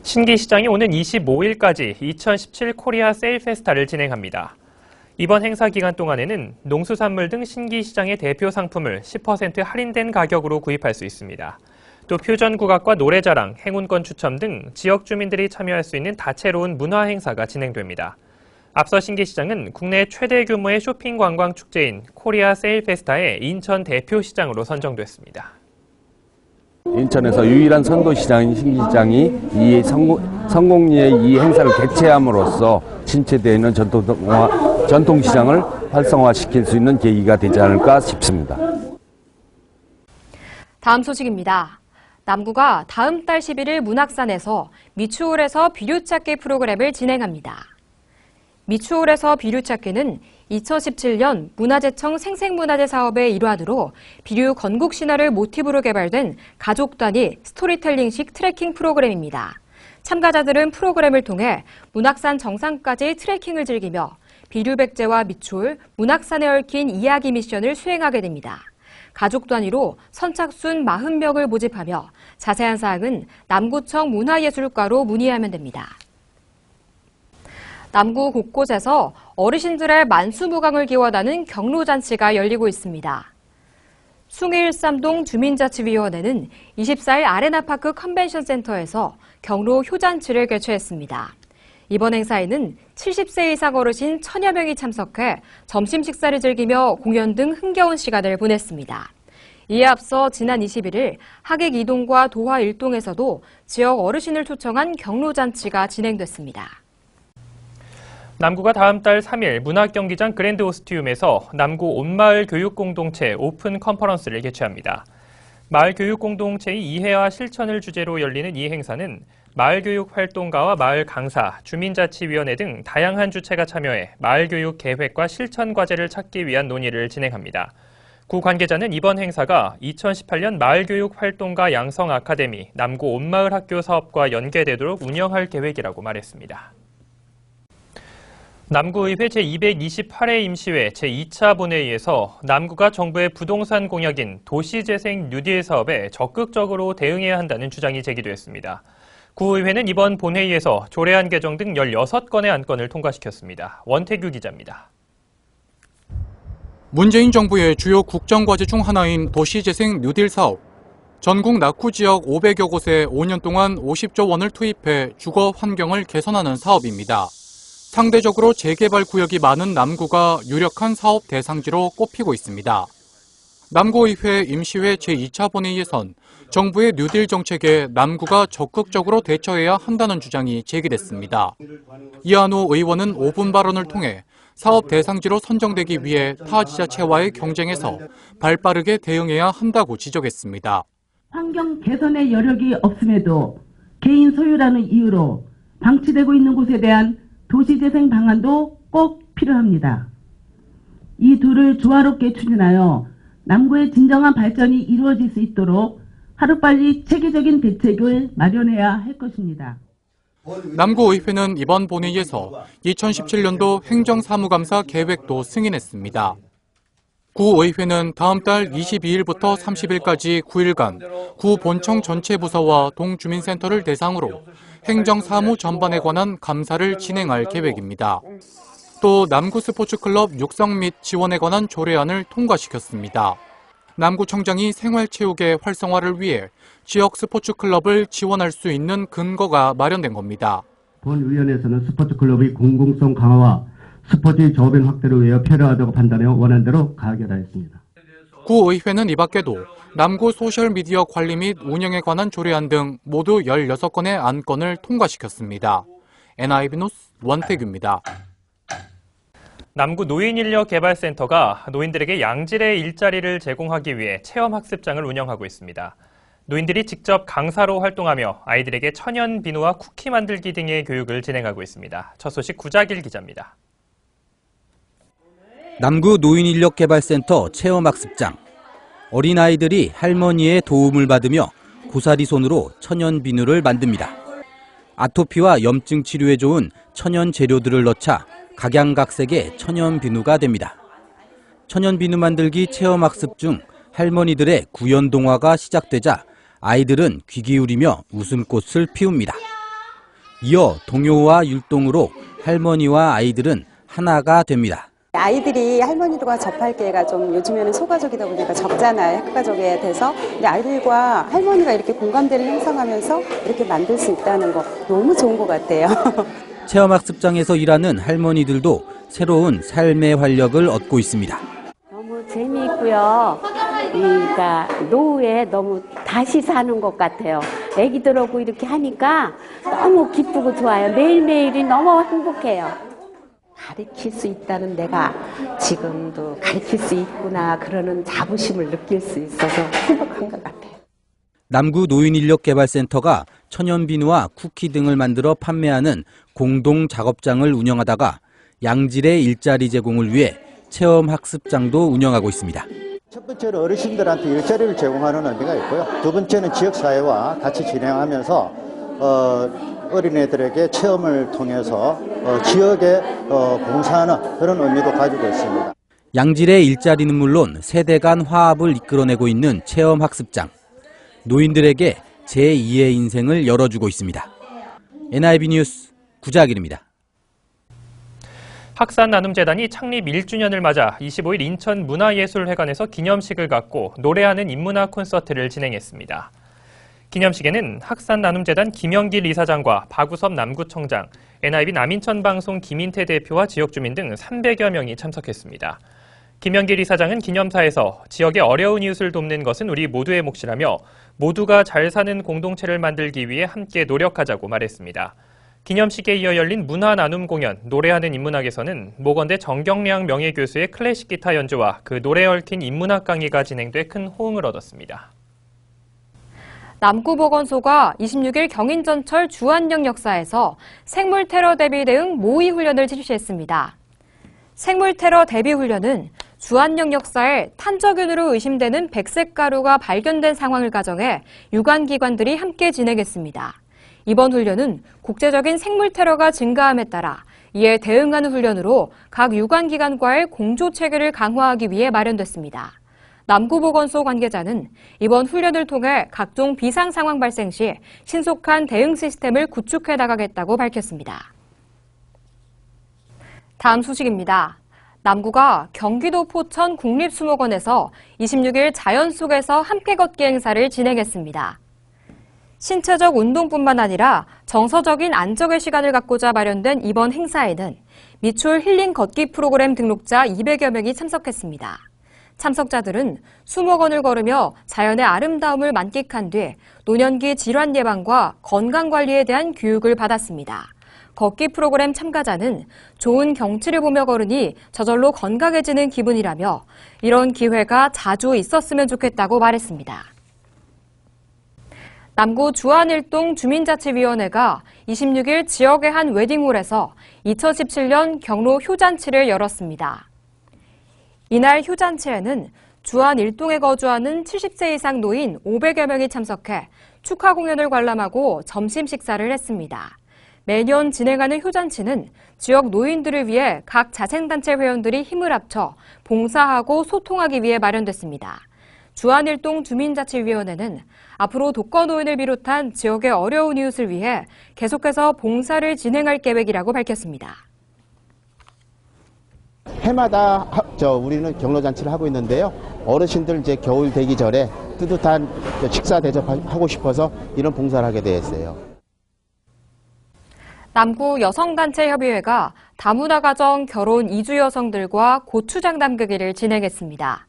신기시장이 오는 25일까지 2017 코리아 세일 페스타를 진행합니다. 이번 행사 기간 동안에는 농수산물 등 신기시장의 대표 상품을 10% 할인된 가격으로 구입할 수 있습니다. 또 퓨전 국악과 노래자랑, 행운권 추첨 등 지역 주민들이 참여할 수 있는 다채로운 문화 행사가 진행됩니다. 앞서 신기시장은 국내 최대 규모의 쇼핑 관광 축제인 코리아 세일 페스타의 인천 대표 시장으로 선정됐습니다. 인천에서 유일한 선도시장인 신기시장이 이 성공리의 이 행사를 개최함으로써 신체되어 있는 전통시장을 활성화시킬 수 있는 계기가 되지 않을까 싶습니다. 다음 소식입니다. 남구가 다음 달 11일 문학산에서 미추홀에서 비료찾기 프로그램을 진행합니다. 미추홀에서 비료찾기는 2017년 문화재청 생생문화재 사업의 일환으로 비료 건국 신화를 모티브로 개발된 가족 단위 스토리텔링식 트레킹 프로그램입니다. 참가자들은 프로그램을 통해 문학산 정상까지 트레킹을 즐기며 비료백제와 미추홀, 문학산에 얽힌 이야기 미션을 수행하게 됩니다. 가족 단위로 선착순 40명을 모집하며 자세한 사항은 남구청 문화예술과로 문의하면 됩니다. 남구 곳곳에서 어르신들의 만수무강을 기원하는 경로잔치가 열리고 있습니다. 숭일삼동 주민자치위원회는 24일 아레나파크 컨벤션센터에서 경로 효잔치를 개최했습니다. 이번 행사에는 70세 이상 어르신 1000여 명이 참석해 점심 식사를 즐기며 공연 등 흥겨운 시간을 보냈습니다. 이에 앞서 지난 21일 하객 2동과 도화 1동에서도 지역 어르신을 초청한 경로잔치가 진행됐습니다. 남구가 다음 달 3일 문학경기장 그랜드 오스티움에서 남구 온마을 교육공동체 오픈 컨퍼런스를 개최합니다. 마을 교육공동체의 이해와 실천을 주제로 열리는 이 행사는 마을교육 활동가와 마을 강사, 주민자치위원회 등 다양한 주체가 참여해 마을교육 계획과 실천 과제를 찾기 위한 논의를 진행합니다. 구 관계자는 이번 행사가 2018년 마을교육 활동가 양성 아카데미 남구 온마을 학교 사업과 연계되도록 운영할 계획이라고 말했습니다. 남구의회 제228회 임시회 제2차 본회의에서 남구가 정부의 부동산 공약인 도시재생 뉴딜 사업에 적극적으로 대응해야 한다는 주장이 제기됐습니다. 구의회는 이번 본회의에서 조례안 개정 등 16건의 안건을 통과시켰습니다. 원태규 기자입니다. 문재인 정부의 주요 국정과제 중 하나인 도시재생 뉴딜 사업. 전국 낙후 지역 500여 곳에 5년 동안 50조 원을 투입해 주거 환경을 개선하는 사업입니다. 상대적으로 재개발 구역이 많은 남구가 유력한 사업 대상지로 꼽히고 있습니다. 남구의회 임시회 제2차 본회의에선 정부의 뉴딜 정책에 남구가 적극적으로 대처해야 한다는 주장이 제기됐습니다. 이한우 의원은 5분 발언을 통해 사업 대상지로 선정되기 위해 타 지자체와의 경쟁에서 발빠르게 대응해야 한다고 지적했습니다. 환경 개선의 여력이 없음에도 개인 소유라는 이유로 방치되고 있는 곳에 대한 도시재생 방안도 꼭 필요합니다. 이 둘을 조화롭게 추진하여 남구의 진정한 발전이 이루어질 수 있도록 하루빨리 체계적인 대책을 마련해야 할 것입니다. 남구의회는 이번 본회의에서 2017년도 행정사무감사 계획도 승인했습니다. 구의회는 다음 달 22일부터 30일까지 9일간 구 본청 전체 부서와 동주민센터를 대상으로 행정사무 전반에 관한 감사를 진행할 계획입니다. 또 남구 스포츠클럽 육성 및 지원에 관한 조례안을 통과시켰습니다. 남구청장이 생활체육의 활성화를 위해 지역 스포츠클럽을 지원할 수 있는 근거가 마련된 겁니다. 본위원회에서는 스포츠클럽의 공공성 강화와 스포츠 저변 확대를 위해 필요하다고 판단해 원안 대로 가결하였습니다. 구의회는 이 밖에도 남구 소셜미디어 관리 및 운영에 관한 조례안 등 모두 16건의 안건을 통과시켰습니다. NIB 뉴스 원태규입니다. 남구 노인인력개발센터가 노인들에게 양질의 일자리를 제공하기 위해 체험학습장을 운영하고 있습니다. 노인들이 직접 강사로 활동하며 아이들에게 천연 비누와 쿠키 만들기 등의 교육을 진행하고 있습니다. 첫 소식 구자길 기자입니다. 남구 노인인력개발센터 체험학습장. 어린아이들이 할머니의 도움을 받으며 고사리 손으로 천연 비누를 만듭니다. 아토피와 염증 치료에 좋은 천연 재료들을 넣자 각양각색의 천연 비누가 됩니다. 천연 비누 만들기 체험학습 중 할머니들의 구연 동화가 시작되자 아이들은 귀 기울이며 웃음꽃을 피웁니다. 이어 동요와 율동으로 할머니와 아이들은 하나가 됩니다. 아이들이 할머니들과 접할 기회가 좀 요즘에는 소가족이다 보니까 적잖아요. 핵가족에 대해서. 근데 아이들과 할머니가 이렇게 공감대를 형성하면서 이렇게 만들 수 있다는 거 너무 좋은 것 같아요. 체험학습장에서 일하는 할머니들도 새로운 삶의 활력을 얻고 있습니다. 너무 재미있고요. 그러니까 노후에 너무 다시 사는 것 같아요. 애기들하고 이렇게 하니까 너무 기쁘고 좋아요. 매일매일이 너무 행복해요. 가르칠 수 있다는 내가 지금도 가르칠 수 있구나 그러는 자부심을 느낄 수 있어서 행복한 것 같아요. 남구 노인인력개발센터가 천연비누와 쿠키 등을 만들어 판매하는 공동 작업장을 운영하다가 양질의 일자리 제공을 위해 체험학습장도 운영하고 있습니다. 첫 번째는 어르신들한테 일자리를 제공하는 의미가 있고요. 두 번째는 지역사회와 같이 진행하면서 어린애들에게 체험을 통해서 지역에 봉사하는 그런 의미도 가지고 있습니다. 양질의 일자리는 물론 세대 간 화합을 이끌어내고 있는 체험학습장. 노인들에게 제2의 인생을 열어주고 있습니다. NIB 뉴스 구자길입니다. 학산나눔재단이 창립 1주년을 맞아 25일 인천 문화예술회관에서 기념식을 갖고 노래하는 인문화 콘서트를 진행했습니다. 기념식에는 학산나눔재단 김영길 이사장과 박우섭 남구청장, NIB 남인천방송 김인태 대표와 지역주민 등 300여 명이 참석했습니다. 김영길 이사장은 기념사에서 지역의 어려운 이웃을 돕는 것은 우리 모두의 몫이라며 모두가 잘 사는 공동체를 만들기 위해 함께 노력하자고 말했습니다. 기념식에 이어 열린 문화나눔 공연 노래하는 인문학에서는 모건대 정경량 명예교수의 클래식 기타 연주와 그 노래에 얽힌 인문학 강의가 진행돼 큰 호응을 얻었습니다. 남구보건소가 26일 경인전철 주안역 역사에서 생물테러 대비 대응 모의 훈련을 실시했습니다. 생물테러 대비 훈련은 주안역 역사에 탄저균으로 의심되는 백색 가루가 발견된 상황을 가정해 유관기관들이 함께 진행했습니다. 이번 훈련은 국제적인 생물테러가 증가함에 따라 이에 대응하는 훈련으로 각 유관기관과의 공조체계를 강화하기 위해 마련됐습니다. 남구보건소 관계자는 이번 훈련을 통해 각종 비상 상황 발생 시 신속한 대응 시스템을 구축해 나가겠다고 밝혔습니다. 다음 소식입니다. 남구가 경기도 포천 국립수목원에서 26일 자연 속에서 함께 걷기 행사를 진행했습니다. 신체적 운동뿐만 아니라 정서적인 안정의 시간을 갖고자 마련된 이번 행사에는 미추홀 힐링 걷기 프로그램 등록자 200여 명이 참석했습니다. 참석자들은 수목원을 걸으며 자연의 아름다움을 만끽한 뒤 노년기 질환 예방과 건강관리에 대한 교육을 받았습니다. 걷기 프로그램 참가자는 좋은 경치를 보며 걸으니 저절로 건강해지는 기분이라며 이런 기회가 자주 있었으면 좋겠다고 말했습니다. 남구 주안일동 주민자치위원회가 26일 지역의 한 웨딩홀에서 2017년 경로 효잔치를 열었습니다. 이날 효잔치에는 주안 일동에 거주하는 70세 이상 노인 500여 명이 참석해 축하 공연을 관람하고 점심 식사를 했습니다. 매년 진행하는 효잔치는 지역 노인들을 위해 각 자생단체 회원들이 힘을 합쳐 봉사하고 소통하기 위해 마련됐습니다. 주안일동 주민자치위원회는 앞으로 독거노인을 비롯한 지역의 어려운 이웃을 위해 계속해서 봉사를 진행할 계획이라고 밝혔습니다. 해마다 우리는 경로잔치를 하고 있는데요. 어르신들 이제 겨울 되기 전에 뜨뜻한 식사 대접하고 싶어서 이런 봉사를 하게 되었어요. 남구 여성단체협의회가 다문화 가정 결혼 이주 여성들과 고추장 담그기를 진행했습니다.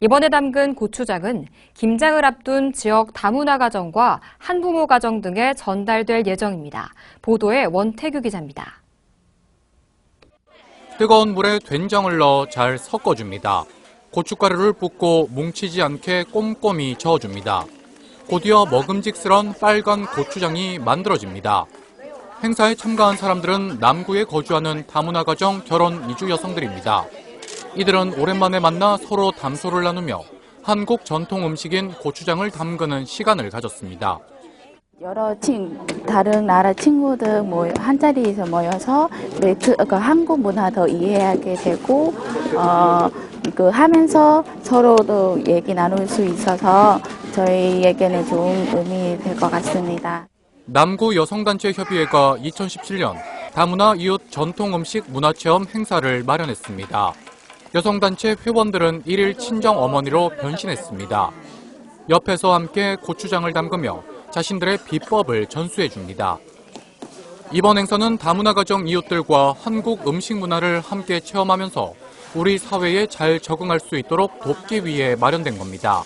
이번에 담근 고추장은 김장을 앞둔 지역 다문화 가정과 한부모 가정 등에 전달될 예정입니다. 보도에 원태규 기자입니다. 뜨거운 물에 된장을 넣어 잘 섞어줍니다. 고춧가루를 붓고 뭉치지 않게 꼼꼼히 저어줍니다. 곧이어 먹음직스런 빨간 고추장이 만들어집니다. 행사에 참가한 사람들은 남구에 거주하는 다문화 가정 결혼 이주 여성들입니다. 이들은 오랜만에 만나 서로 담소를 나누며 한국 전통 음식인 고추장을 담그는 시간을 가졌습니다. 여러 다른 나라 친구들 한 자리에서 모여서 한국 문화 더 이해하게 되고 하면서 서로도 얘기 나눌 수 있어서 저희에게는 좋은 의미 될 것 같습니다. 남구 여성단체협의회가 2017년 다문화 이웃 전통음식 문화체험 행사를 마련했습니다. 여성단체 회원들은 1일 친정어머니로 변신했습니다. 옆에서 함께 고추장을 담그며 자신들의 비법을 전수해줍니다. 이번 행사는 다문화 가정 이웃들과 한국 음식 문화를 함께 체험하면서 우리 사회에 잘 적응할 수 있도록 돕기 위해 마련된 겁니다.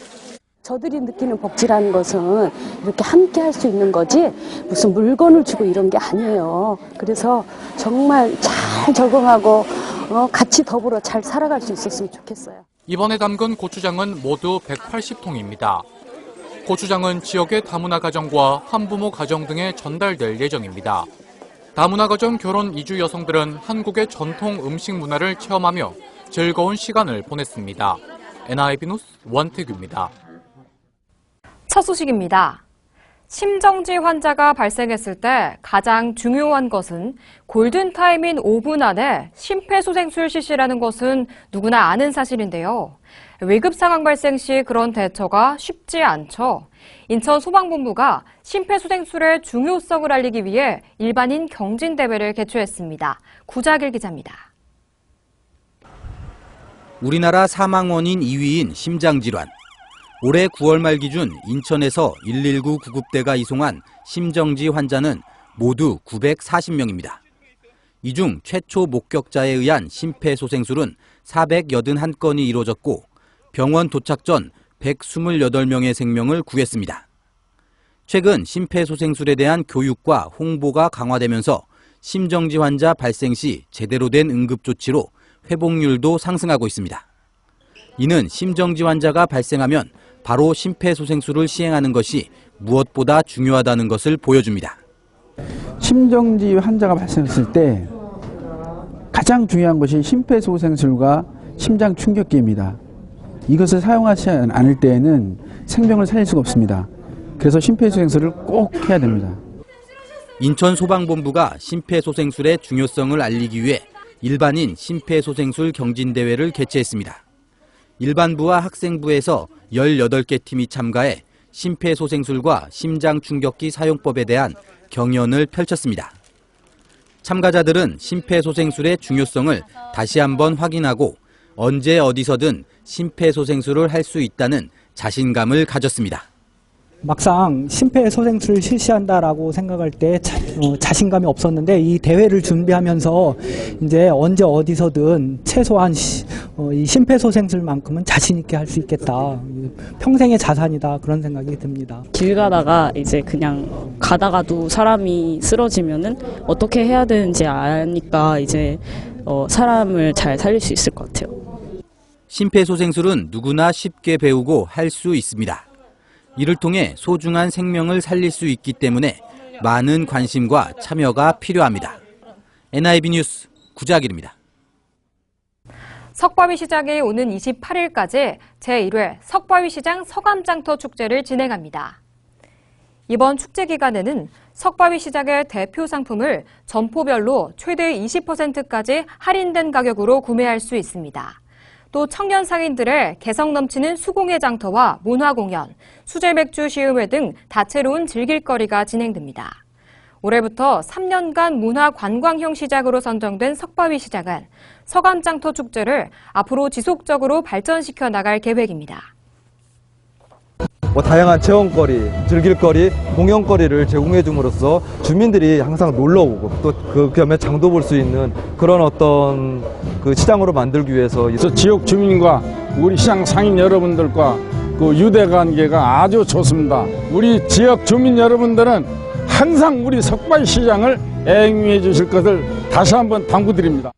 저들이 느끼는 복지라는 것은 이렇게 함께 할 수 있는 거지 무슨 물건을 주고 이런 게 아니에요. 그래서 정말 잘 적응하고 같이 더불어 잘 살아갈 수 있었으면 좋겠어요. 이번에 담근 고추장은 모두 180통입니다. 고추장은 지역의 다문화 가정과 한부모 가정 등에 전달될 예정입니다. 다문화 가정 결혼 이주 여성들은 한국의 전통 음식 문화를 체험하며 즐거운 시간을 보냈습니다. NIB 뉴스 원태규입니다. 첫 소식입니다. 심정지 환자가 발생했을 때 가장 중요한 것은 골든타임인 5분 안에 심폐소생술 실시라는 것은 누구나 아는 사실인데요. 위급 상황 발생 시 그런 대처가 쉽지 않죠. 인천 소방본부가 심폐소생술의 중요성을 알리기 위해 일반인 경진대회를 개최했습니다. 구자길 기자입니다. 우리나라 사망 원인 2위인 심장질환. 올해 9월 말 기준 인천에서 119 구급대가 이송한 심정지 환자는 모두 940명입니다. 이 중 최초 목격자에 의한 심폐소생술은 481건이 이루어졌고 병원 도착 전 128명의 생명을 구했습니다. 최근 심폐소생술에 대한 교육과 홍보가 강화되면서 심정지 환자 발생 시 제대로 된 응급조치로 회복률도 상승하고 있습니다. 이는 심정지 환자가 발생하면 바로 심폐소생술을 시행하는 것이 무엇보다 중요하다는 것을 보여줍니다. 심정지 환자가 발생했을 때 가장 중요한 것이 심폐소생술과 심장 충격기입니다. 이것을 사용하지 않을 때에는 생명을 살릴 수가 없습니다. 그래서 심폐소생술을 꼭 해야 됩니다. 인천 소방본부가 심폐소생술의 중요성을 알리기 위해 일반인 심폐소생술 경진대회를 개최했습니다. 일반부와 학생부에서 18개 팀이 참가해 심폐소생술과 심장충격기 사용법에 대한 경연을 펼쳤습니다. 참가자들은 심폐소생술의 중요성을 다시 한번 확인하고 언제 어디서든 심폐소생술을 할 수 있다는 자신감을 가졌습니다. 막상 심폐소생술을 실시한다라고 생각할 때 자신감이 없었는데 이 대회를 준비하면서 이제 언제 어디서든 최소한 이 심폐소생술만큼은 자신 있게 할 수 있겠다. 평생의 자산이다 그런 생각이 듭니다. 길 가다가 이제 그냥 가다가도 사람이 쓰러지면은 어떻게 해야 되는지 아니까 이제 사람을 잘 살릴 수 있을 것 같아요. 심폐소생술은 누구나 쉽게 배우고 할 수 있습니다. 이를 통해 소중한 생명을 살릴 수 있기 때문에 많은 관심과 참여가 필요합니다. NIB 뉴스 구자길입니다. 석바위 시장이 오는 28일까지 제1회 석바위 시장 서감장터 축제를 진행합니다. 이번 축제 기간에는 석바위 시장의 대표 상품을 점포별로 최대 20%까지 할인된 가격으로 구매할 수 있습니다. 또 청년 상인들의 개성 넘치는 수공예 장터와 문화공연, 수제맥주 시음회 등 다채로운 즐길거리가 진행됩니다. 올해부터 3년간 문화관광형 시장으로 선정된 석바위 시장은 서감장터 축제를 앞으로 지속적으로 발전시켜 나갈 계획입니다. 다양한 체험거리, 즐길거리, 공연거리를 제공해 줌으로써 주민들이 항상 놀러 오고 또 그 겸에 장도 볼 수 있는 그런 어떤 그 시장으로 만들기 위해서 지역 주민과 우리 시장 상인 여러분들과 그 유대 관계가 아주 좋습니다. 우리 지역 주민 여러분들은 항상 우리 석바위 시장을 애용해 주실 것을 다시 한번 당부드립니다.